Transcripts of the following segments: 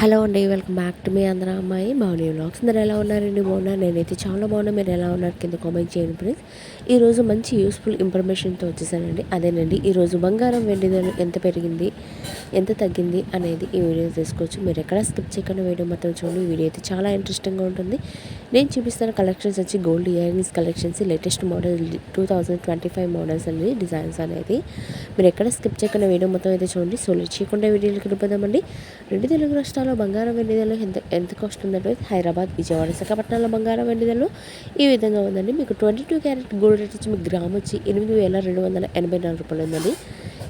Hello అండి, welcome back to me అందరూ అమ్మాయి మౌని వ్లాగ్స్. అందరు ఎలా ఉన్నారండి? బాగున్నారు. నేనైతే చాలా బాగున్నా. మీరు ఎలా ఉన్నారు కింద కామెంట్ చేయండి ప్లీజ్. ఈరోజు మంచి యూస్ఫుల్ ఇన్ఫర్మేషన్తో వచ్చేసానండి. అదేనండి, ఈరోజు బంగారం వెండి ధరలు ఎంత పెరిగింది, ఎంత తగ్గింది అనేది ఈ వీడియో తీసుకోవచ్చు. మీరు ఎక్కడ స్కిప్ చేయకుండా వీడియో మొత్తం చూడండి. ఈ వీడియో అయితే చాలా ఇంట్రెస్టింగ్గా ఉంటుంది. నేను చూపిస్తున్న కలెక్షన్స్ వచ్చి gold ear rings collections, latest model 2025 models అనేది, డిజైన్స్ అనేది. మీరు ఎక్కడ స్కిప్ చేయకుండా వీడియో మొత్తం అయితే చూడండి. సో లేట్ చేయకుండా వీడియోకి వెళ్ళిపోదామండి. రెండు తెలుగు రాష్ట్రాల్లో బంగారం వెండి ధరలు ఎంత కాస్ట్ ఉందంటే, హైదరాబాద్, విజయవాడ, విశాఖపట్నంలో బంగారం వెండి ధరలు ఈ విధంగా ఉందండి. మీకు 22 క్యారెట్ గోల్డ్ రేట్ వచ్చి మీకు గ్రామ్ వచ్చి 8,284 రూపాయలు ఉందండి.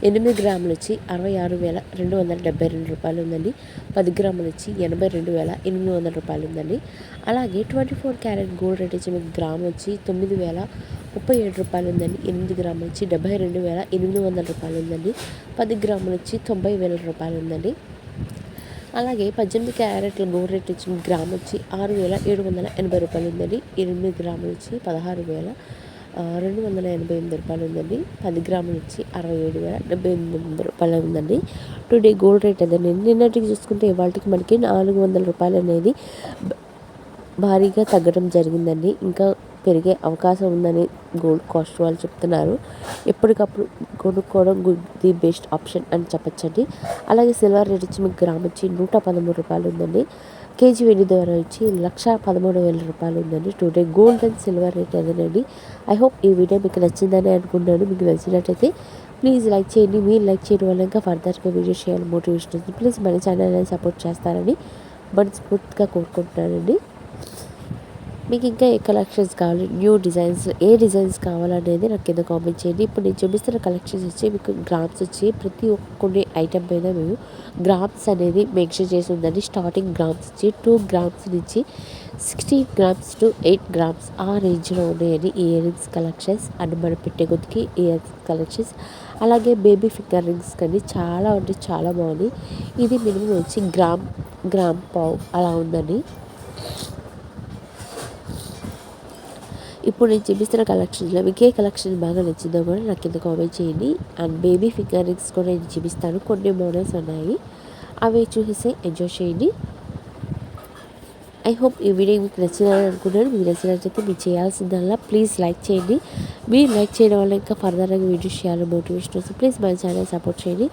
8 గ్రాములు వచ్చి 66,272 రూపాయలు ఉందండి. 10 గ్రాములు వచ్చి 82,800 రూపాయలు ఉందండి. అలాగే 24 క్యారెట్ గోల్డ్ రేట్ వచ్చి మీకు గ్రామ్ వచ్చి 9,037 రూపాయలు ఉందండి. 8 గ్రాములు వచ్చి 72,800 రూపాయలు ఉందండి. 10 గ్రాములు వచ్చి 90,000 రూపాయలు ఉందండి. అలాగే 18 క్యారెట్ల గోల్డ్ రేట్ వచ్చి గ్రామ్ వచ్చి 6,780 రూపాయలు ఉందండి. 8 గ్రాములు వచ్చి 16,288 రూపాయలు ఉందండి. 10 గ్రాములు వచ్చి 67,078 రూపాయలు ఉందండి. టుడే గోల్డ్ రేట్ అదేనండి. నిన్నటికి చూసుకుంటే ఇవాళకి మనకి 400 రూపాయలు అనేది భారీగా తగ్గడం జరిగిందండి. ఇంకా పెరిగే అవకాశం ఉందని గోల్డ్ కాస్ట్ వాళ్ళు చెప్తున్నారు. ఎప్పటికప్పుడు కొనుక్కోవడం ది బెస్ట్ ఆప్షన్ అని చెప్పచ్చండి. అలాగే సిల్వర్ రేట్ వచ్చి మీకు గ్రామ్ వచ్చి 113 రూపాయలు ఉందండి. కేజీ వెండి ధర వచ్చి 1,13,000 రూపాయలు ఉందండి. Today gold and silver rate అదేనండి. ఐ హోప్ ఈ వీడియో మీకు నచ్చిందని అనుకున్నాను. మీకు నచ్చినట్టయితే ప్లీజ్ లైక్ చేయండి. మీరు లైక్ చేయడం వల్ల ఇంకా ఫర్దర్గా వీడియో చేయాలి మోటివేషన్ వస్తుంది. ప్లీజ్ మన ఛానల్ని సపోర్ట్ చేస్తారని మనస్ఫూర్తిగా కోరుకుంటున్నానండి. మీకు ఇంకా ఏ కలెక్షన్స్ కావాలి, న్యూ డిజైన్స్, ఏ డిజైన్స్ కావాలనేది నాకు కింద కామెంట్ చేయండి. ఇప్పుడు నేను చూపిస్తున్న కలెక్షన్స్ వచ్చి మీకు గ్రామ్స్ వచ్చి ప్రతి ఒక్కరి ఐటమ్ మీద మేము గ్రామ్స్ అనేది మెన్షన్ చేసి ఉందండి. స్టార్టింగ్ గ్రామ్స్ వచ్చి 2 గ్రామ్స్ నుంచి 16 గ్రామ్స్ టు 8 గ్రామ్స్ ఆ రేంజ్లో ఉన్నాయండి ఇయర్ రింగ్స్ కలెక్షన్స్. అండ్ మనం పెట్టే కొద్దికి ఇయర్ రింగ్స్ కలెక్షన్స్, అలాగే బేబీ ఫింగర్ రింగ్స్ కానీ చాలా అంటే చాలా బాగుంది. ఇది మినిమం వచ్చి గ్రామ్ పావు అలా ఉందండి. ఇప్పుడు నేను చూపిస్తున్న కలెక్షన్స్లో మీకు ఏ కలెక్షన్ బాగా నచ్చిందో కూడా నాకు కింద కామెంట్ చేయండి. అండ్ బేబీ ఫింగర్ రింగ్స్ కూడా నేను చూపిస్తాను. కొన్ని మోడల్స్ ఉన్నాయి, అవి చూసి ఎంజాయ్ చేయండి. ఐ హోప్ ఈ వీడియో మీకు నచ్చిందని అనుకున్నాను. మీకు నచ్చినట్లయితే మీరు చేయాల్సిందల్లా ప్లీజ్ లైక్ చేయండి. మీరు లైక్ చేయడం వల్ల ఇంకా ఫర్దర్గా వీడియోస్ చేయాలి మోటివేషన్ వస్తుంది. ప్లీజ్ మన ఛానల్ సపోర్ట్ చేయండి.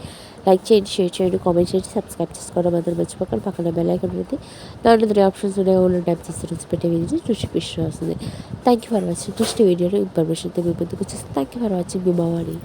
లైక్ చేయండి, షేర్ చేయండి, కామెంట్ చేయండి, సబ్స్క్రైబ్ చేసుకోవడం అందరూ మర్చిపోకండి. పక్కన బెల్ ఐకాన్ పెడితే దాంట్లో 3 ఆప్షన్స్ ఉన్నాయి. ఓన్లీ టైప్ చేసి పెట్టే వీడియో నోటిఫికేషన్ వస్తుంది. Thank you for watching. Next వీడియోలో ఇన్ఫర్మేషన్తో మీ ముందుకు వచ్చేసి thank you for watching. Me Bhavani.